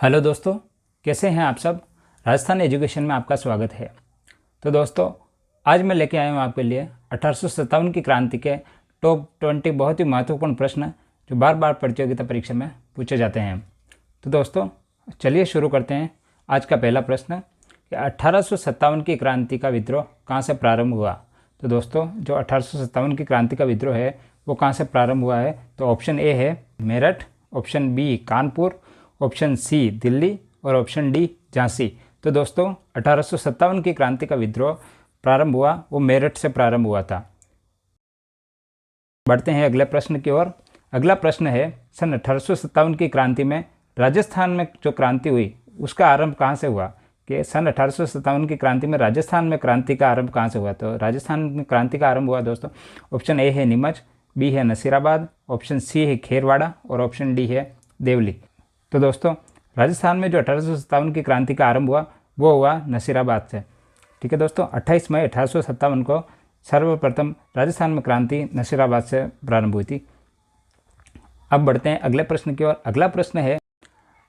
Hello दोस्तों, कैसे हैं आप सब। राजस्थान एजुकेशन में आपका स्वागत है। तो दोस्तों, आज मैं लेके आया हूँ आपके लिए 1857 की क्रांति के टॉप 20 बहुत ही महत्वपूर्ण प्रश्न जो बार बार प्रतियोगिता परीक्षा में पूछे जाते हैं। तो दोस्तों, चलिए शुरू करते हैं। आज का पहला प्रश्न कि 1857 की क्रांति का विद्रोह कहाँ से प्रारंभ हुआ। तो दोस्तों, जो 1857 की क्रांति का विद्रोह है वो कहाँ से प्रारंभ हुआ है। तो ऑप्शन ए है Meerut, option B Kanpur, option C Delhi और ऑप्शन डी झांसी। तो दोस्तों, 1857 की क्रांति का विद्रोह प्रारंभ हुआ वो मेरठ से प्रारंभ हुआ था। बढ़ते हैं अगले प्रश्न की ओर। अगला प्रश्न है, सन 1857 की क्रांति में राजस्थान में जो क्रांति हुई उसका आरंभ कहाँ से हुआ। कि सन 1857 की क्रांति में राजस्थान में क्रांति का आरंभ कहाँ से हुआ। तो राजस्थान में क्रांति का आरंभ हुआ दोस्तों, ऑप्शन ए है नीमच, बी है नसीराबाद, ऑप्शन सी है खेरवाड़ा और ऑप्शन डी है देवली। तो दोस्तों, राजस्थान में जो 1857 की क्रांति का आरंभ हुआ वो हुआ नसीराबाद से। ठीक है दोस्तों, 28 मई 1857 को सर्वप्रथम राजस्थान में क्रांति नसीराबाद से प्रारंभ हुई थी। अब बढ़ते हैं अगले प्रश्न की ओर। अगला प्रश्न है,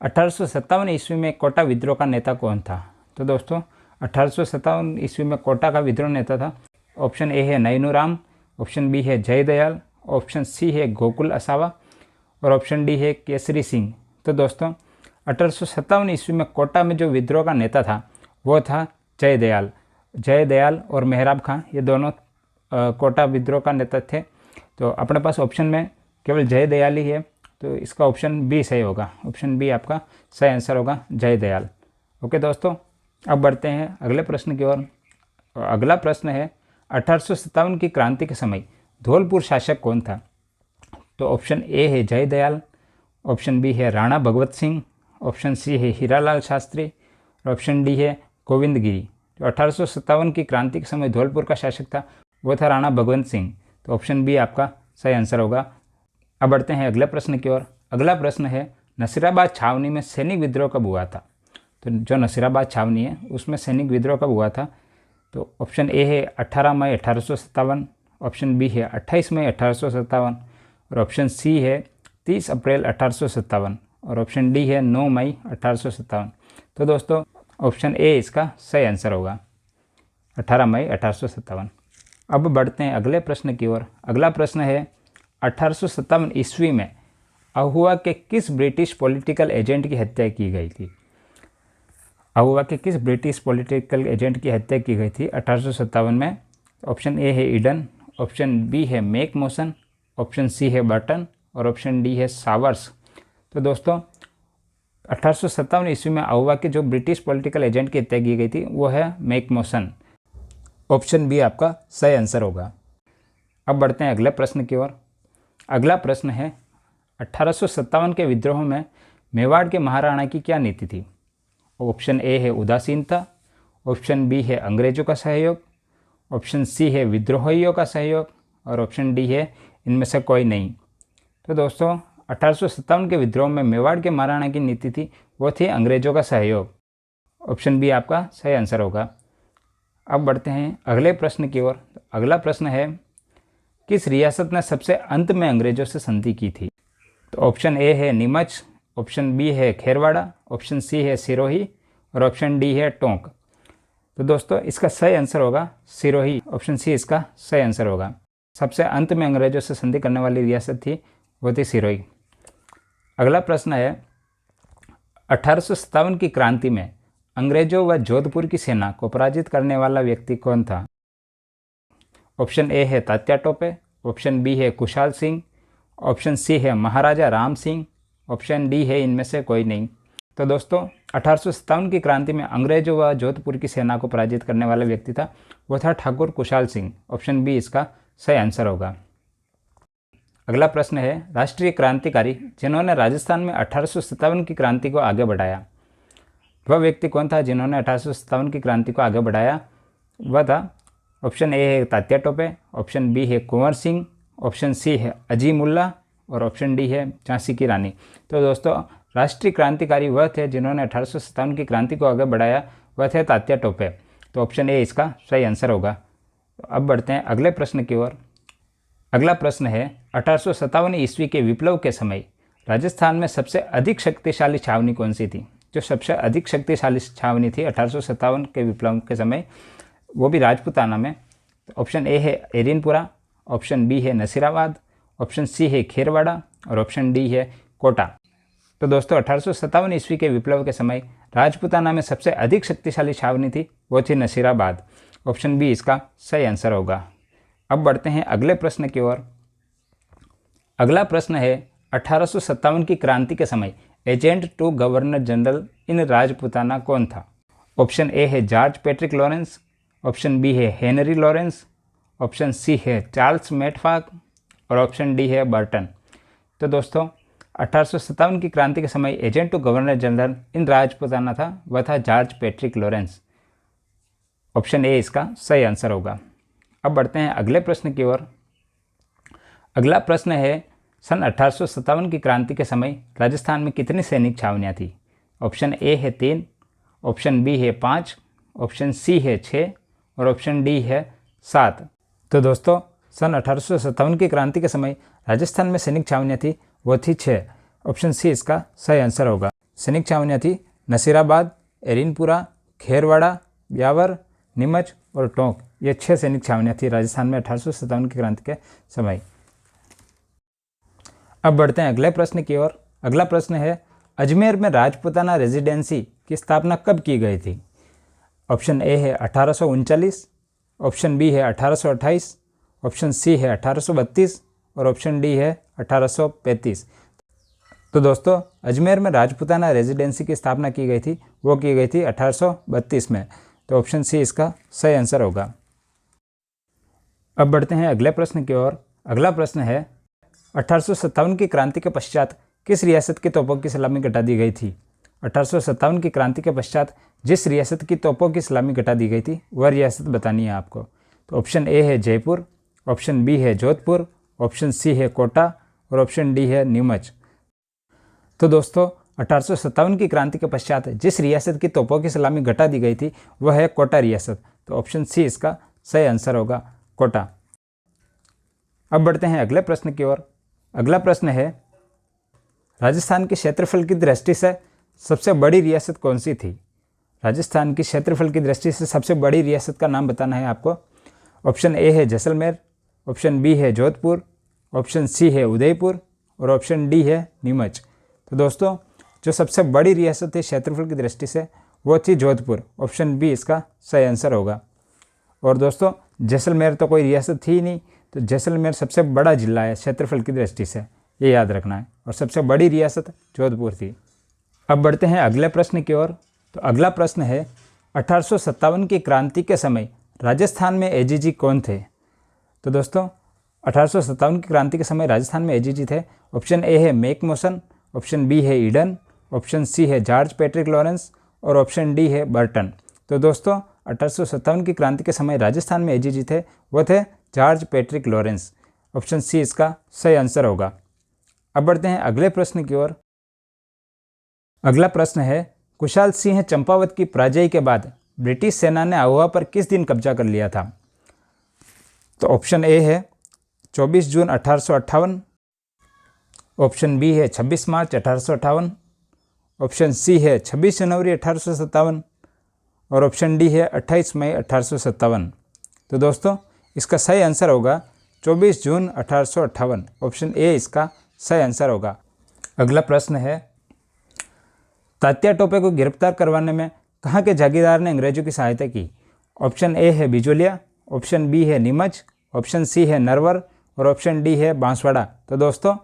1857 ईस्वी में कोटा विद्रोह का नेता कौन था। तो दोस्तों, 1857 ईस्वी में कोटा का विद्रोह नेता था। ऑप्शन ए है नैनूराम, ऑप्शन बी है जयदयाल, ऑप्शन सी है गोकुल असावा और ऑप्शन डी है केसरी सिंह। तो दोस्तों, 1857 ईस्वी में कोटा में जो विद्रोह का नेता था वो था जयदयाल और मेहराब खां। ये दोनों कोटा विद्रोह का नेता थे। तो अपने पास ऑप्शन में केवल जयदयाल ही है, तो इसका ऑप्शन बी सही होगा। ऑप्शन बी आपका सही आंसर होगा, जयदयाल। ओके दोस्तों, अब बढ़ते हैं अगले प्रश्न की ओर। अगला प्रश्न है, 1857 की क्रांति के समय धौलपुर शासक कौन था। तो ऑप्शन ए है जयदयाल, ऑप्शन बी है राणा भगवत सिंह, ऑप्शन सी है हीरालाल शास्त्री और ऑप्शन डी है गोविंदगिरी। जो 1857 की क्रांति के समय धौलपुर का शासक था वो था राणा भगवंत सिंह। तो ऑप्शन बी आपका सही आंसर होगा। अब बढ़ते हैं अगले प्रश्न की ओर। अगला प्रश्न है, नसीराबाद छावनी में सैनिक विद्रोह कब हुआ था। तो जो नसीराबाद छावनी है उसमें सैनिक विद्रोह कब हुआ था। तो ऑप्शन ए है 18 मई 1857, ऑप्शन बी है 28 मई 1857 और ऑप्शन सी है 30 अप्रैल 1857 और ऑप्शन डी है 9 मई 1857। तो दोस्तों, ऑप्शन ए इसका सही आंसर होगा, 18 मई 1857। अब बढ़ते हैं अगले प्रश्न की ओर। अगला प्रश्न है, 1857 ईस्वी में अहुआ के किस ब्रिटिश पॉलिटिकल एजेंट की हत्या की गई थी। अहुआ के किस ब्रिटिश पॉलिटिकल एजेंट की हत्या की गई थी 1857 में। ऑप्शन ए है ईडन, ऑप्शन बी है मेक मोशन, ऑप्शन सी है बर्टन और ऑप्शन डी है सावर्स। तो दोस्तों, 1857 ईस्वी में अहुआ के जो ब्रिटिश पॉलिटिकल एजेंट की हत्या की गई थी वो है मेक मोशन। ऑप्शन बी आपका सही आंसर होगा। अब बढ़ते हैं अगले प्रश्न की ओर। अगला प्रश्न है, 1857 के विद्रोह में मेवाड़ के महाराणा की क्या नीति थी। ऑप्शन ए है उदासीनता, ऑप्शन बी है अंग्रेजों का सहयोग, ऑप्शन सी है विद्रोहियों का सहयोग और ऑप्शन डी है इनमें से कोई नहीं। तो दोस्तों, 1857 के विद्रोह में मेवाड़ के महाराणा की नीति थी वो थी अंग्रेजों का सहयोग। ऑप्शन बी आपका सही आंसर होगा। अब बढ़ते हैं अगले प्रश्न की ओर। अगला प्रश्न है, किस रियासत ने सबसे अंत में अंग्रेजों से संधि की थी। तो ऑप्शन ए है नीमच, ऑप्शन बी है खेरवाड़ा, ऑप्शन सी है सिरोही और ऑप्शन डी है टोंक। तो दोस्तों, इसका सही आंसर होगा सिरोही। ऑप्शन सी इसका सही आंसर होगा। सबसे अंत में अंग्रेजों से संधि करने वाली रियासत थी वो थी सिरोही। अगला प्रश्न है, 1857 की क्रांति में अंग्रेजों व जोधपुर की सेना को पराजित करने वाला व्यक्ति कौन था। ऑप्शन ए है तात्या टोपे, ऑप्शन बी है कुशाल सिंह, ऑप्शन सी है महाराजा राम सिंह, ऑप्शन डी है इनमें से कोई नहीं। तो दोस्तों, 1857 की क्रांति में अंग्रेजों व जोधपुर की सेना को पराजित करने वाला व्यक्ति था वो था ठाकुर कुशाल सिंह। ऑप्शन बी इसका सही आंसर होगा। अगला प्रश्न है, राष्ट्रीय क्रांतिकारी जिन्होंने राजस्थान में 1857 की क्रांति को आगे बढ़ाया, वह व्यक्ति कौन था जिन्होंने 1857 की क्रांति को आगे बढ़ाया। वह था, ऑप्शन ए है तात्या टोपे, ऑप्शन बी है कुंवर सिंह, ऑप्शन सी है अजीमुल्ला और ऑप्शन डी है झांसी की रानी। तो दोस्तों, राष्ट्रीय क्रांतिकारी वह थे जिन्होंने 1857 की क्रांति को आगे बढ़ाया, वह थे तात्या टोपे। तो ऑप्शन ए इसका सही आंसर होगा। अब बढ़ते हैं अगले प्रश्न की ओर। अगला प्रश्न है, 1857 ईस्वी के विप्लव के समय राजस्थान में सबसे अधिक शक्तिशाली छावनी कौन सी थी। जो सबसे अधिक शक्तिशाली छावनी थी 1857 के विप्लव के समय, वो भी राजपूताना में। ऑप्शन ए है एरिनपुरा, ऑप्शन बी है नसीराबाद, ऑप्शन सी है खेरवाड़ा और ऑप्शन डी है कोटा। तो दोस्तों 1857 ईस्वी के विप्लव के समय राजपूताना में सबसे अधिक शक्तिशाली छावनी थी, वो थी नसीराबाद। ऑप्शन बी इसका सही आंसर होगा। अब बढ़ते हैं अगले प्रश्न की ओर। अगला प्रश्न है 1857 की क्रांति के समय agent to governor general in Rajputana कौन था? ऑप्शन ए है George Patrick Lawrence, option B है हेनरी लॉरेंस, ऑप्शन सी है चार्ल्स मैटफॉक और ऑप्शन डी है बर्टन। तो दोस्तों 1857 की क्रांति के समय agent to governor general in Rajputana था, वह था George Patrick Lawrence. Option A इसका सही आंसर होगा। अब बढ़ते हैं अगले प्रश्न की ओर। अगला प्रश्न है सन 1857 की क्रांति के समय राजस्थान में कितनी सैनिक छावनियाँ थी? ऑप्शन ए है 3, ऑप्शन बी है 5, ऑप्शन सी है 6 और ऑप्शन डी है 7। तो दोस्तों सन 1857 की क्रांति के समय राजस्थान में सैनिक छावनियाँ थी, वो थी 6। ऑप्शन सी इसका सही आंसर होगा। सैनिक छावनियाँ थी नसीराबाद, एरिनपुरा, खेरवाड़ा, ब्यावर, नीमच और टोंक। ये 6 सैनिक छावनियाँ थी राजस्थान में 1857 की क्रांति के समय। अब बढ़ते हैं अगले प्रश्न की ओर। अगला प्रश्न है अजमेर में राजपूताना रेजिडेंसी की स्थापना कब की गई थी? ऑप्शन ए है 1839, ऑप्शन बी है 1828, ऑप्शन सी है 1832 और ऑप्शन डी है 1835। तो दोस्तों अजमेर में राजपूताना रेजिडेंसी की स्थापना की गई थी, वो की गई थी 1832 में। तो ऑप्शन सी इसका सही आंसर होगा। अब बढ़ते हैं अगले प्रश्न की ओर। अगला प्रश्न है 1857 की क्रांति के पश्चात किस रियासत की तोपों की सलामी घटा दी गई थी? 1857 की क्रांति के पश्चात जिस रियासत की तोपों की सलामी घटा दी गई थी वह रियासत बतानी है आपको। तो ऑप्शन ए है जयपुर, ऑप्शन बी है जोधपुर, ऑप्शन सी है कोटा और ऑप्शन डी है नीमच। तो दोस्तों 1857 की क्रांति के पश्चात जिस रियासत की तोपों की सलामी घटा दी गई थी वह है कोटा रियासत। तो ऑप्शन सी इसका सही आंसर होगा, कोटा। अब बढ़ते हैं अगले प्रश्न की ओर। अगला प्रश्न है राजस्थान के क्षेत्रफल की दृष्टि से सबसे बड़ी रियासत कौन सी थी? राजस्थान की क्षेत्रफल की दृष्टि से सबसे बड़ी रियासत का नाम बताना है आपको। ऑप्शन ए है जैसलमेर, ऑप्शन बी है जोधपुर, ऑप्शन सी है उदयपुर और ऑप्शन डी है नीमच। तो दोस्तों जो सबसे बड़ी रियासत थी क्षेत्रफल की दृष्टि से वो थी जोधपुर। ऑप्शन बी इसका सही आंसर होगा। और दोस्तों जैसलमेर तो कोई रियासत थी ही नहीं, तो जैसलमेर सबसे बड़ा जिला है क्षेत्रफल की दृष्टि से, ये याद रखना है। और सबसे बड़ी रियासत जोधपुर थी। अब बढ़ते हैं अगले प्रश्न की ओर। तो अगला प्रश्न है 1857 की क्रांति के समय राजस्थान में एजीजी कौन थे? तो दोस्तों 1857 की क्रांति के समय राजस्थान में एजीजी थे। ऑप्शन ए है मैकमोसन, ऑप्शन बी है ईडन, ऑप्शन सी है जॉर्ज पैट्रिक लॉरेंस और ऑप्शन डी है बर्टन। तो दोस्तों 1857 की क्रांति के समय राजस्थान में एजीजी थे, वो थे George Patrick Lawrence. Option C इसका सही आंसर होगा। अब बढ़ते हैं अगले प्रश्न की ओर। अगला प्रश्न है कुशाल सिंह चंपावत की पराजय के बाद ब्रिटिश सेना ने आहुआ पर किस दिन कब्जा कर लिया था? तो ऑप्शन ए है 24 जून 1858, ऑप्शन बी है 26 मार्च 1858, ऑप्शन सी है 26 जनवरी 1857 और ऑप्शन डी है 28 मई 1857। तो दोस्तों इसका सही आंसर होगा 24 जून 1858। ऑप्शन ए इसका सही आंसर होगा। अगला प्रश्न है तात्या टोपे को गिरफ्तार करवाने में कहाँ के जागीरदार ने अंग्रेजों की सहायता की? ऑप्शन ए है बिजोलिया, ऑप्शन बी है नीमच, ऑप्शन सी है नरवर और ऑप्शन डी है बांसवाड़ा। तो दोस्तों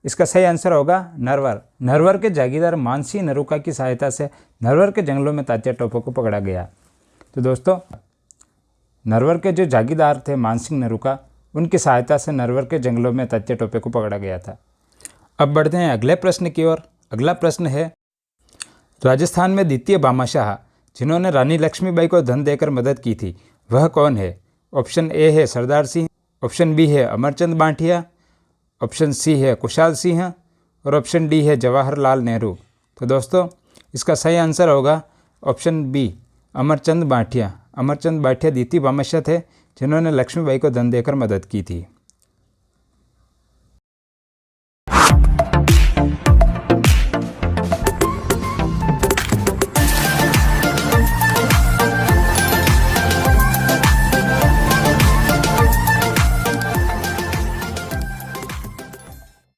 इसका सही आंसर होगा नरवर। नरवर के जागीरदार मानसिंह नरूका की सहायता से नरवर के जंगलों में तात्या टोपे को पकड़ा गया। तो दोस्तों नरवर के जो जागीरदार थे मानसिंह नरूका, उनकी सहायता से नरवर के जंगलों में तात्या टोपे को पकड़ा गया था। अब बढ़ते हैं अगले प्रश्न की ओर। अगला प्रश्न है राजस्थान में द्वितीय भामाशाह जिन्होंने रानी लक्ष्मीबाई को धन देकर मदद की थी वह कौन है? ऑप्शन ए है सरदार सिंह, ऑप्शन बी है अमरचंद बांटिया, ऑप्शन सी है कुशाल सिंह और ऑप्शन डी है जवाहरलाल नेहरू। तो दोस्तों इसका सही आंसर होगा ऑप्शन बी अमरचंद बांटिया। अमरचंद बांटिया द्वितीय भामाशाह थे जिन्होंने लक्ष्मीबाई को धन देकर मदद की थी।